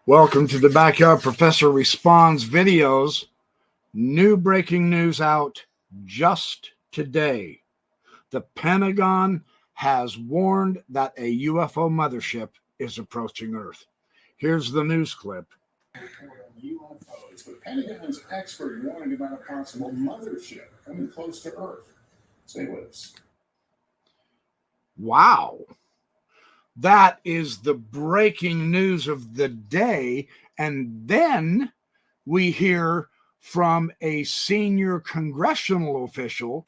Welcome to the Backyard Professor Responds videos. New breaking news out just today. The Pentagon has warned that a UFO mothership is approaching Earth. Here's the news clip. UFOs. The Pentagon's expert warning about a possible mothership coming close to Earth. Stay with us. Wow. That is the breaking news of the day. And then we hear from a senior congressional official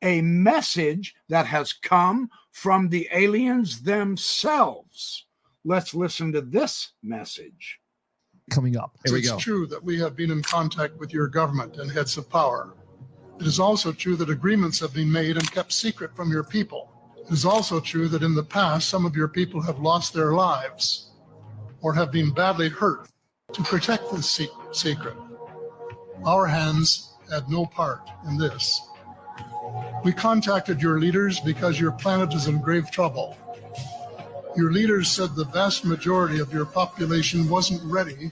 a message that has come from the aliens themselves. Let's listen to this message. Coming up. Here we go. It's true that we have been in contact with your government and heads of power. It is also true that agreements have been made and kept secret from your people. It is also true that in the past, some of your people have lost their lives or have been badly hurt. To protect this secret, our hands had no part in this. We contacted your leaders because your planet is in grave trouble. Your leaders said the vast majority of your population wasn't ready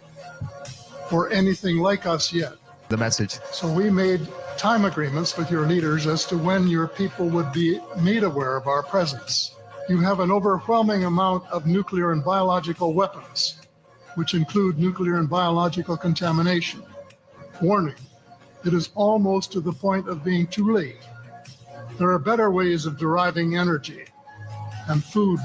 for anything like us yet. The message. So we made time agreements with your leaders as to when your people would be made aware of our presence. You have an overwhelming amount of nuclear and biological weapons, which include nuclear and biological contamination. Warning, it is almost to the point of being too late. There are better ways of deriving energy and food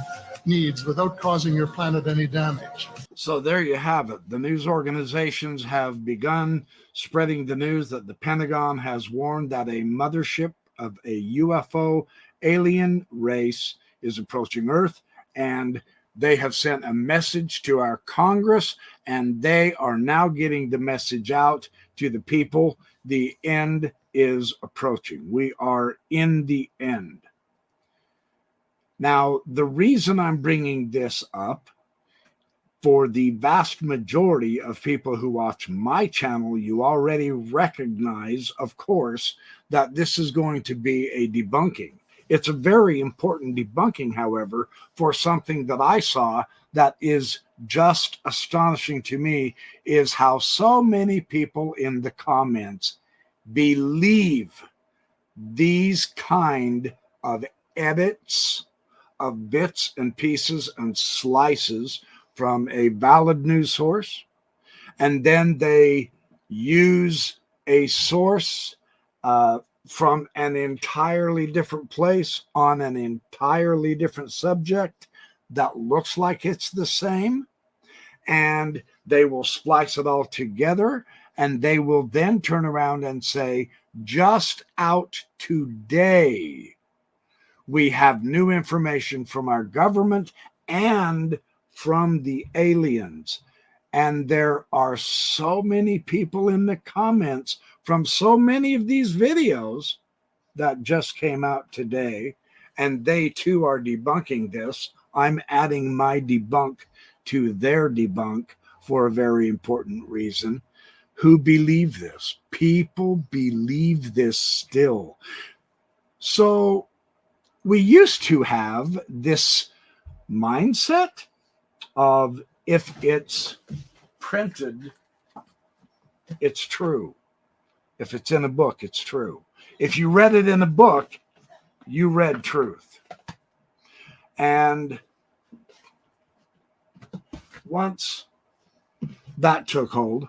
needs without causing your planet any damage. So there you have it. The news organizations have begun spreading the news that the Pentagon has warned that a mothership of a UFO alien race is approaching Earth, and they have sent a message to our Congress, and they are now getting the message out to the people. The end is approaching. We are in the end. Now, the reason I'm bringing this up, for the vast majority of people who watch my channel, you already recognize, of course, that this is going to be a debunking. It's a very important debunking, however, for something that I saw that is just astonishing to me, is how so many people in the comments believe these kind of edits of bits and pieces and slices from a valid news source, and then they use a source from an entirely different place on an entirely different subject that looks like it's the same, and they will splice it all together, and they will then turn around and say, just out today, we have new information from our government and from the aliens. And there are so many people in the comments from so many of these videos that just came out today, and they too are debunking this. I'm adding my debunk to their debunk for a very important reason. Who believe this? People believe this still. So we used to have this mindset of, if it's printed, it's true. If it's in a book, it's true. If you read it in a book, you read truth. And once that took hold,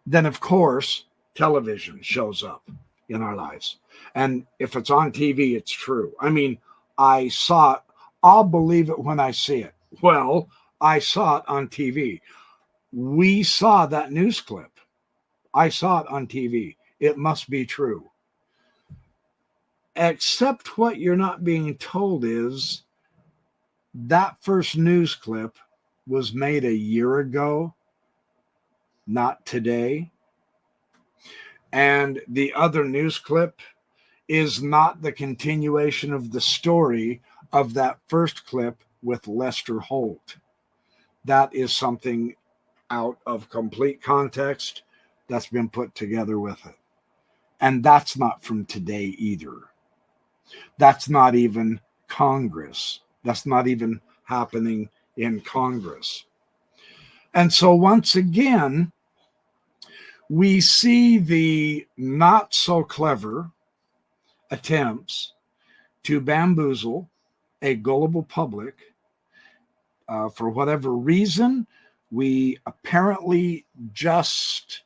then of course television shows up in our lives. And if it's on TV, it's true. I mean, I saw it. I'll believe it when I see it. Well, I saw it on TV. We saw that news clip. I saw it on TV. It must be true. Except what you're not being told is that first news clip was made a year ago, not today. And the other news clip is not the continuation of the story of that first clip with Lester Holt. That is something out of complete context that's been put together with it. And that's not from today either. That's not even Congress. That's not even happening in Congress. And so once again, we see the not so clever attempts to bamboozle a gullible public. For whatever reason, we apparently just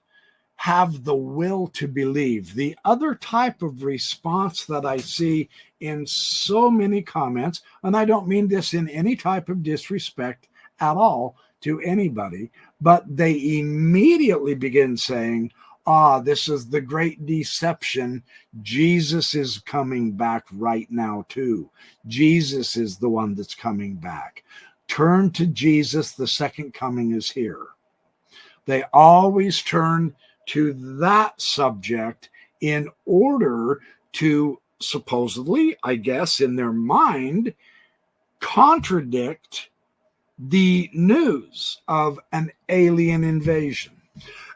have the will to believe. The other type of response that I see in so many comments, and I don't mean this in any type of disrespect at all to anybody, but they immediately begin saying, this is the great deception. Jesus is coming back right now too. Jesus is the one that's coming back. Turn to Jesus. The second coming is here. They always turn to that subject in order to supposedly, I guess, in their mind, contradict the news of an alien invasion.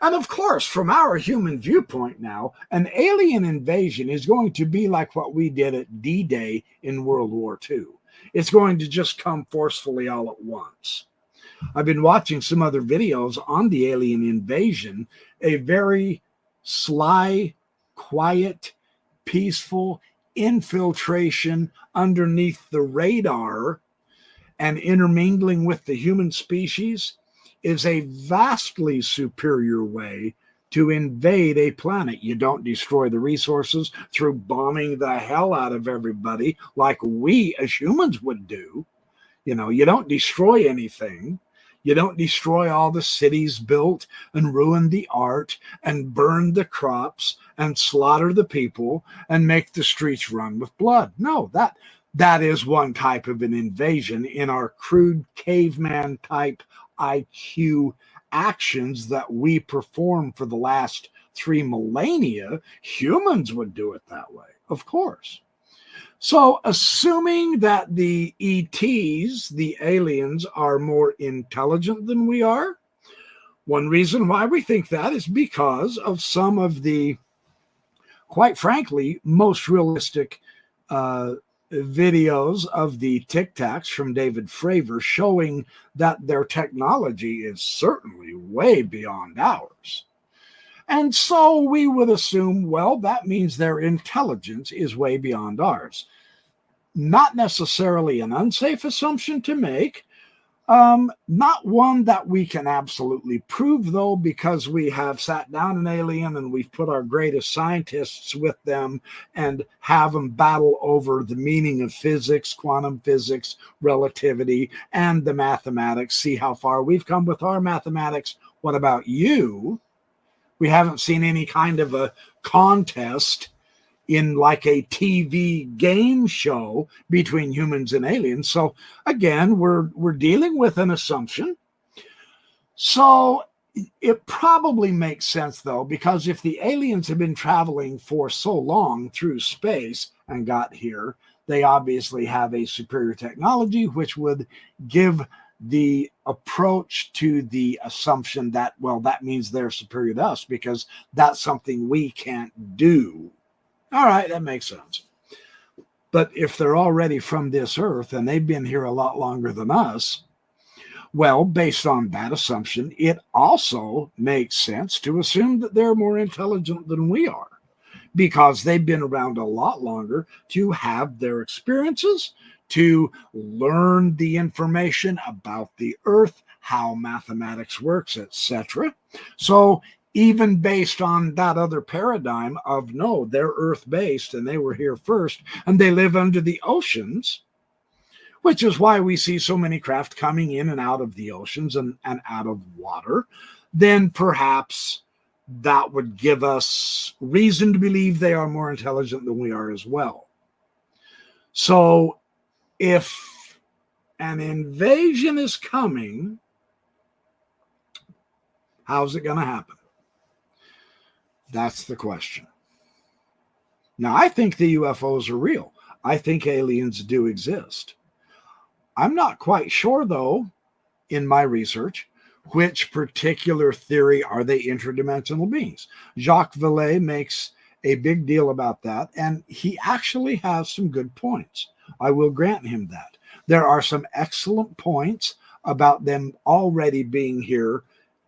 And of course, from our human viewpoint now, an alien invasion is going to be like what we did at D-Day in World War II. It's going to just come forcefully all at once. I've been watching some other videos on the alien invasion, a very sly, quiet, peaceful infiltration underneath the radar and intermingling with the human species is a vastly superior way to invade a planet. You don't destroy the resources through bombing the hell out of everybody like we as humans would do. You know, you don't destroy anything. You don't destroy all the cities built and ruin the art and burn the crops and slaughter the people and make the streets run with blood. No, that is one type of an invasion in our crude caveman type IQ actions that we perform for the last 3 millennia. Humans would do it that way, of course. So assuming that the ETs, the aliens, are more intelligent than we are, one reason why we think that is because of some of the, quite frankly, most realistic videos of the Tic Tacs from David Fravor showing that their technology is certainly way beyond ours. And so we would assume, well, that means their intelligence is way beyond ours. Not necessarily an unsafe assumption to make, not one that we can absolutely prove, though, because we have sat down an alien and we've put our greatest scientists with them and have them battle over the meaning of physics, quantum physics, relativity, and the mathematics, see how far we've come with our mathematics. What about you? We haven't seen any kind of a contest in like a TV game show between humans and aliens. So again, we're dealing with an assumption. So it probably makes sense, though, because if the aliens have been traveling for so long through space and got here, they obviously have a superior technology, which would give the approach to the assumption that, well, that means they're superior to us because that's something we can't do. All right, that makes sense. But if they're already from this earth and they've been here a lot longer than us, well, based on that assumption, it also makes sense to assume that they're more intelligent than we are because they've been around a lot longer to have their experiences, to learn the information about the earth, how mathematics works, etc. So even based on that other paradigm of, no, they're earth-based and they were here first and they live under the oceans, which is why we see so many craft coming in and out of the oceans and out of water, then perhaps that would give us reason to believe they are more intelligent than we are as well. So if an invasion is coming, how's it going to happen? That's the question. Now, I think the UFOs are real. I think aliens do exist. I'm not quite sure, though, in my research, which particular theory are they interdimensional beings. Jacques Vallée makes a big deal about that, and he actually has some good points. I will grant him that. There are some excellent points about them already being here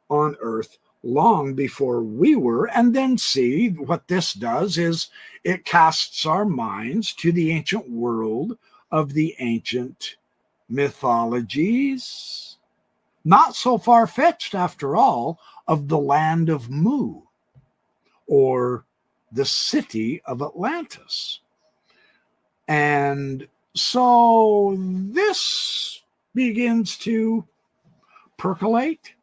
on Earth long before we were. And then see what this does is it casts our minds to the ancient world of the ancient mythologies, not so far-fetched after all, of the land of Mu, or the city of Atlantis. And so this begins to percolate.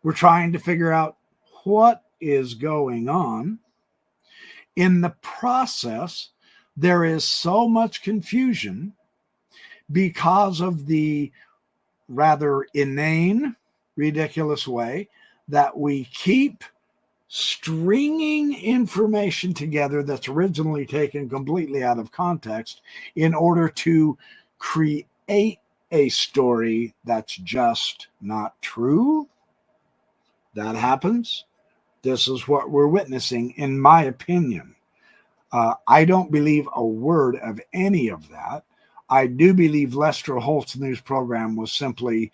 We're trying to figure out what is going on. In the process, there is so much confusion because of the rather inane, ridiculous way that we keep stringing information together that's originally taken completely out of context in order to create a story that's just not true. That happens. This is what we're witnessing, in my opinion. I don't believe a word of any of that. I do believe Lester Holt's news program was simply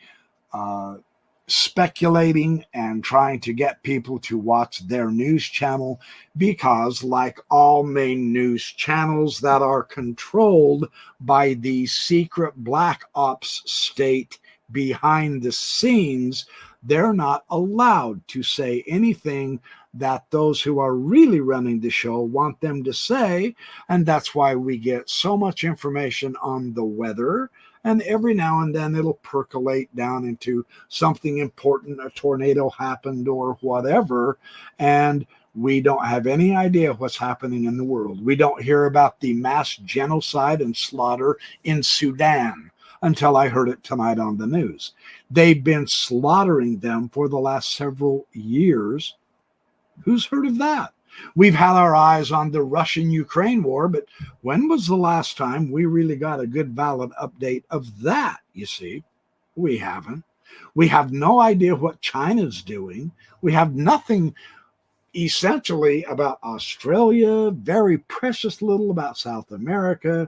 speculating and trying to get people to watch their news channel because, like all main news channels that are controlled by the secret black ops state behind the scenes, they're not allowed to say anything that those who are really running the show want them to say. And that's why we get so much information on the weather. And every now and then it'll percolate down into something important, a tornado happened or whatever. And we don't have any idea what's happening in the world. We don't hear about the mass genocide and slaughter in Sudan until I heard it tonight on the news. They've been slaughtering them for the last several years. Who's heard of that? We've had our eyes on the Russian-Ukraine war, but when was the last time we really got a good, valid update of that? You see, we haven't. We have no idea what China's doing. We have nothing essentially about Australia, very precious little about South America.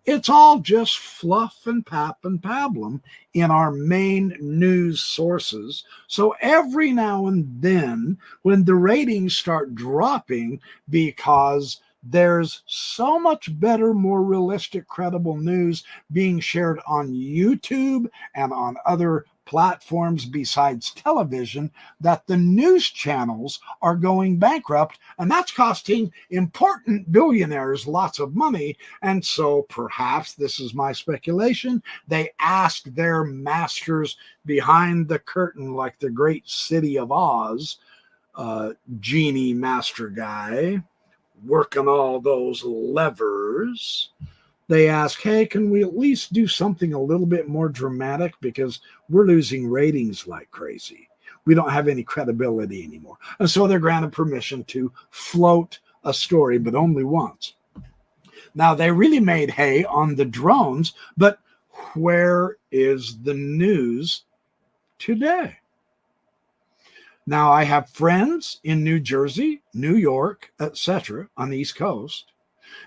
It's all just fluff and pap and pablum in our main news sources. So every now and then, when the ratings start dropping because there's so much better, more realistic, credible news being shared on YouTube and on other platforms besides television, that the news channels are going bankrupt, and that's costing important billionaires lots of money. And so perhaps, this is my speculation, they ask their masters behind the curtain, like the great City of Oz, genie master guy working all those levers. They ask, hey, can we at least do something a little bit more dramatic, because we're losing ratings like crazy. We don't have any credibility anymore. And so they're granted permission to float a story, but only once. Now, they really made hay on the drones, but where is the news today? Now, I have friends in New Jersey, New York, etc., on the East Coast.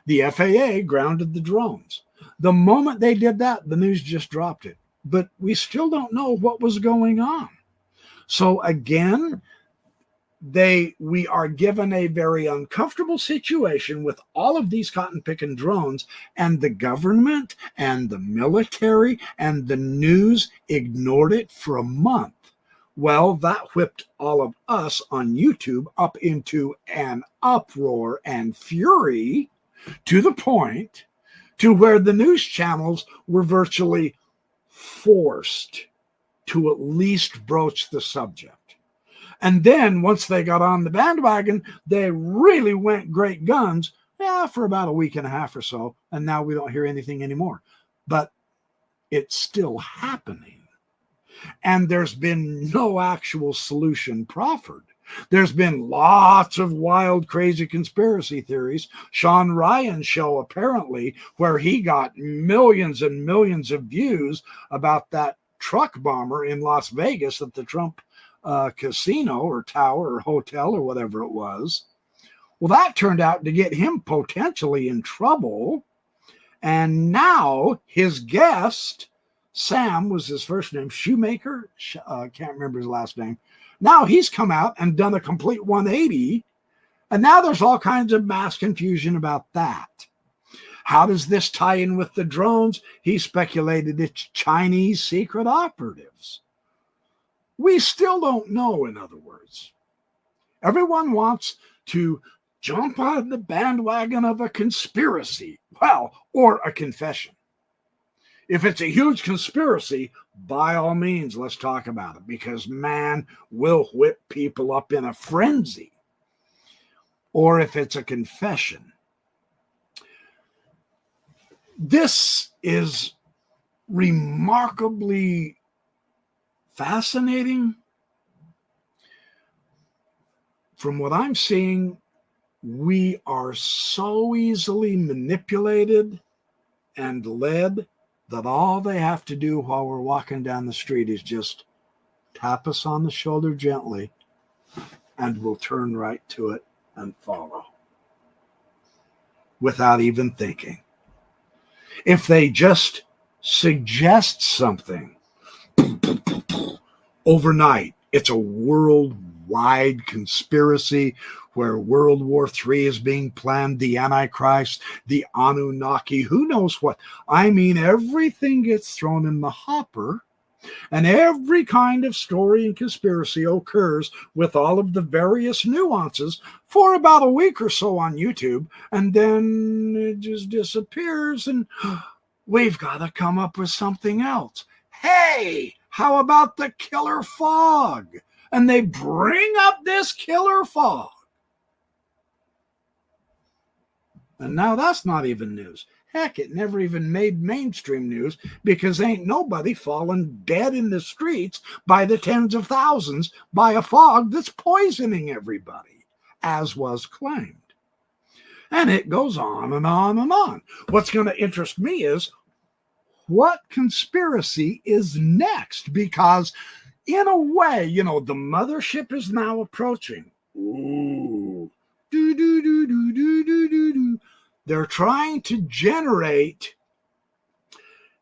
The FAA grounded the drones. The moment they did that, the news just dropped it. But we still don't know what was going on. So again, we are given a very uncomfortable situation with all of these cotton-picking drones, and the government and the military and the news ignored it for a month. Well, that whipped all of us on YouTube up into an uproar and fury, to the point to where the news channels were virtually forced to at least broach the subject. And then once they got on the bandwagon, they really went great guns, for about a week and a half or so. And now we don't hear anything anymore. But it's still happening. And there's been no actual solution proffered. There's been lots of wild, crazy conspiracy theories. Sean Ryan's show, apparently, where he got millions and millions of views about that truck bomber in Las Vegas at the Trump casino or tower or hotel or whatever it was. Well, that turned out to get him potentially in trouble. And now his guest Sam was his first name, Shoemaker. Can't remember his last name. Now he's come out and done a complete 180. And now there's all kinds of mass confusion about that. How does this tie in with the drones? He speculated it's Chinese secret operatives. We still don't know, in other words. Everyone wants to jump on the bandwagon of a conspiracy, well, or a confession. If it's a huge conspiracy, by all means, let's talk about it, because man will whip people up in a frenzy. Or if it's a confession. This is remarkably fascinating. From what I'm seeing, we are so easily manipulated and led that all they have to do while we're walking down the street is just tap us on the shoulder gently, and we'll turn right to it and follow without even thinking. If they just suggest something overnight, it's a worldwide conspiracy where World War III is being planned, the Antichrist, the Anunnaki, who knows what. I mean, everything gets thrown in the hopper, and every kind of story and conspiracy occurs with all of the various nuances for about a week or so on YouTube, and then it just disappears, and we've got to come up with something else. Hey, how about the killer fog? And they bring up this killer fog. And now that's not even news. Heck, it never even made mainstream news because ain't nobody fallen dead in the streets by the tens of thousands by a fog that's poisoning everybody, as was claimed. And it goes on and on and on. What's going to interest me is what conspiracy is next? Because in a way, you know, the mothership is now approaching. Ooh. They're trying to generate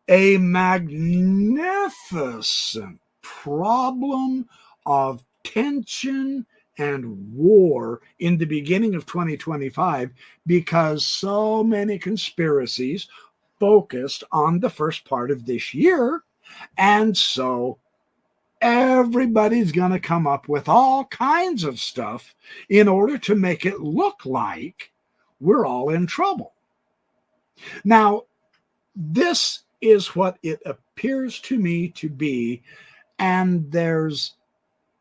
a magnificent problem of tension and war in the beginning of 2025 because so many conspiracies focused on the first part of this year. And so everybody's going to come up with all kinds of stuff in order to make it look like we're all in trouble. Now, this is what it appears to me to be, and there's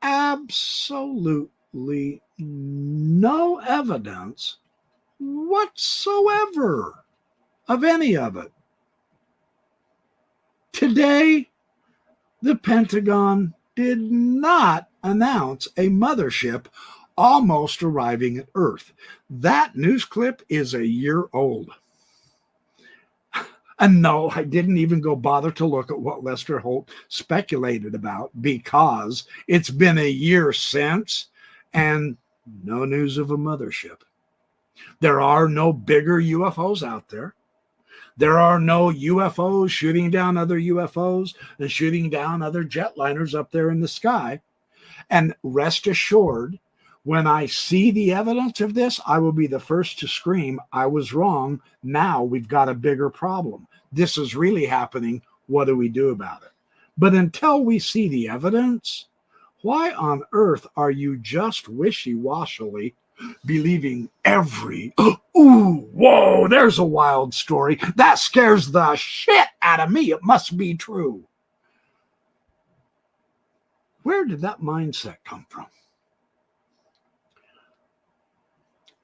absolutely no evidence whatsoever of any of it. Today, the Pentagon did not announce a mothership almost arriving at Earth. That news clip is a year old. And no, I didn't even go bother to look at what Lester Holt speculated about because it's been a year since and no news of a mothership. There are no bigger UFOs out there. There are no UFOs shooting down other UFOs and shooting down other jetliners up there in the sky. And rest assured, when I see the evidence of this, I will be the first to scream, I was wrong. Now we've got a bigger problem. This is really happening. What do we do about it? But until we see the evidence, why on earth are you just wishy-washily believing every, ooh, whoa, there's a wild story. That scares the shit out of me. It must be true. Where did that mindset come from?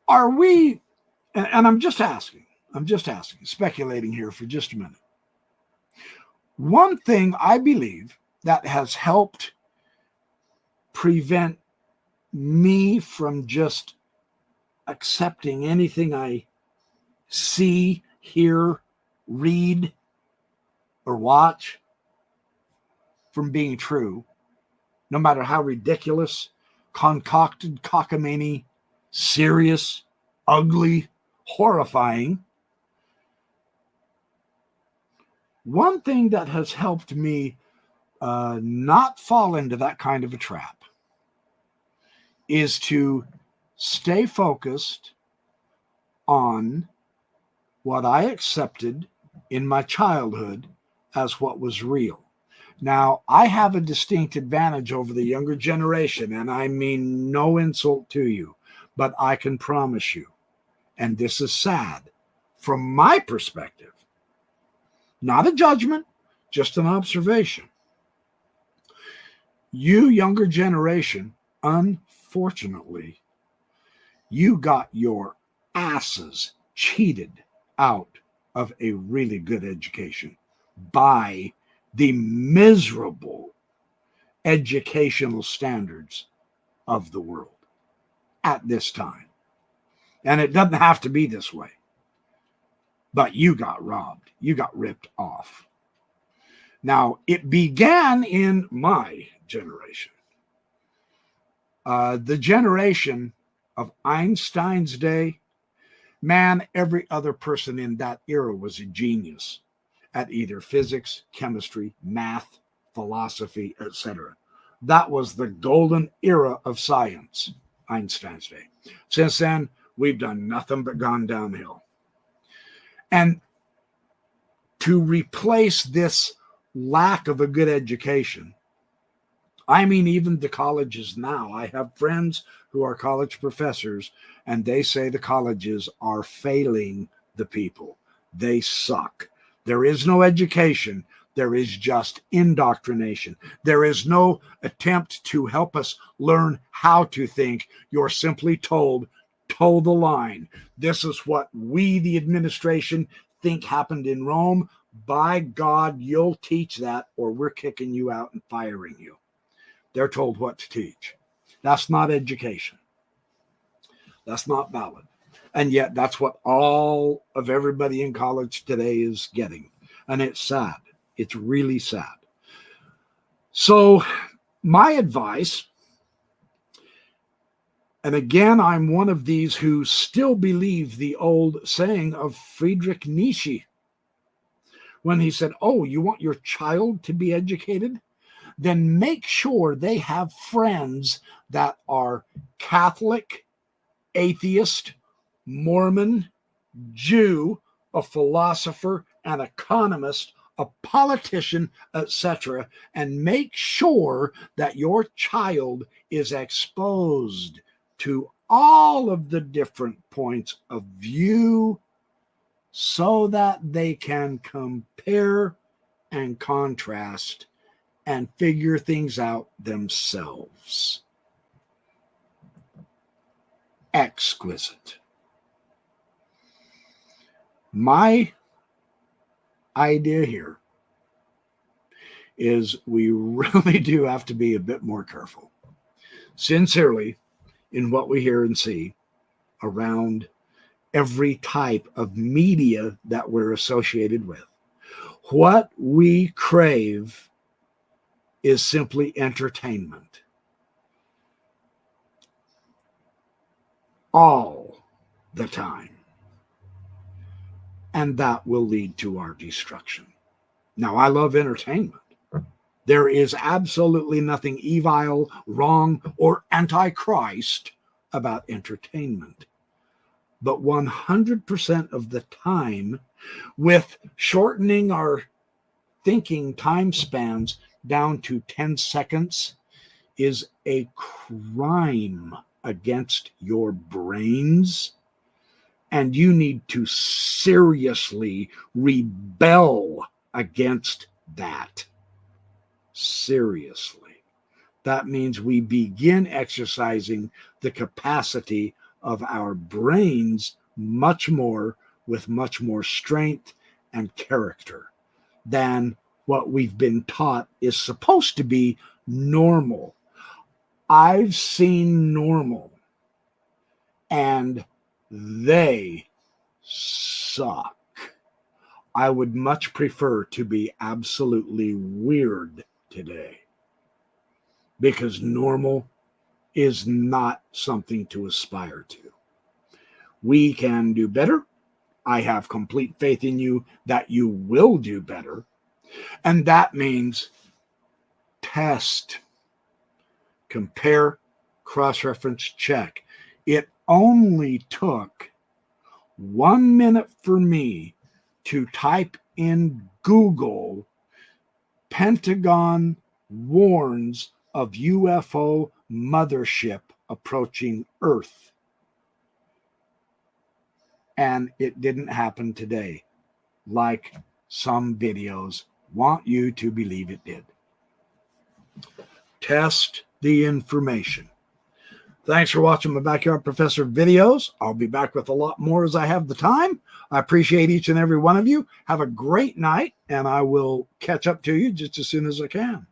Are we, and I'm just asking, speculating here for just a minute. One thing I believe that has helped prevent me from just accepting anything I see, hear, read, or watch from being true, no matter how ridiculous, concocted, cockamamie, serious, ugly, horrifying. One thing that has helped me not fall into that kind of a trap is to stay focused on what I accepted in my childhood as what was real. Now, I have a distinct advantage over the younger generation, and I mean no insult to you, but I can promise you, and this is sad, from my perspective, not a judgment, just an observation. You younger generation, unfortunately, you got your asses cheated out of a really good education by the miserable educational standards of the world at this time. And it doesn't have to be this way. But you got robbed. You got ripped off. Now, it began in my generation. The generation of Einstein's day, man, every other person in that era was a genius at either physics, chemistry, math, philosophy, etc. That was the golden era of science, Einstein's day. Since then, we've done nothing but gone downhill. And to replace this lack of a good education, I mean, even the colleges now, I have friends who are college professors, and they say the colleges are failing the people. They suck. There is no education. There is just indoctrination. There is no attempt to help us learn how to think. You're simply told, toe the line. This is what we, the administration, think happened in Rome. By God, you'll teach that, or we're kicking you out and firing you. They're told what to teach. That's not education. That's not valid. And yet that's what all of everybody in college today is getting. And it's sad. It's really sad. So my advice, and again, I'm one of these who still believe the old saying of Friedrich Nietzsche, when he said, oh, you want your child to be educated? Then make sure they have friends that are Catholic, atheist, Mormon, Jew, a philosopher, an economist, a politician, etc., and make sure that your child is exposed to all of the different points of view so that they can compare and contrast and figure things out themselves. Exquisite. My idea here is we really do have to be a bit more careful, sincerely, in what we hear and see around every type of media that we're associated with. What we crave is simply entertainment. All the time. And that will lead to our destruction. Now, I love entertainment. There is absolutely nothing evil, wrong, or antichrist about entertainment. But 100% of the time, with shortening our thinking time spans down to 10 seconds, is a crime against your brains. And you need to seriously rebel against that. Seriously. That means we begin exercising the capacity of our brains much more, with much more strength and character than what we've been taught is supposed to be normal. I've seen normal, and they suck. I would much prefer to be absolutely weird today, because normal is not something to aspire to. We can do better. I have complete faith in you that you will do better. And that means test, compare, cross-reference, check. It only took 1 minute for me to type in Google, Pentagon warns of UFO mothership approaching Earth. And it didn't happen today, like some videos want you to believe it did. Test the information. Thanks for watching my Backyard Professor videos. I'll be back with a lot more as I have the time. I appreciate each and every one of you. Have a great night, and I will catch up to you just as soon as I can.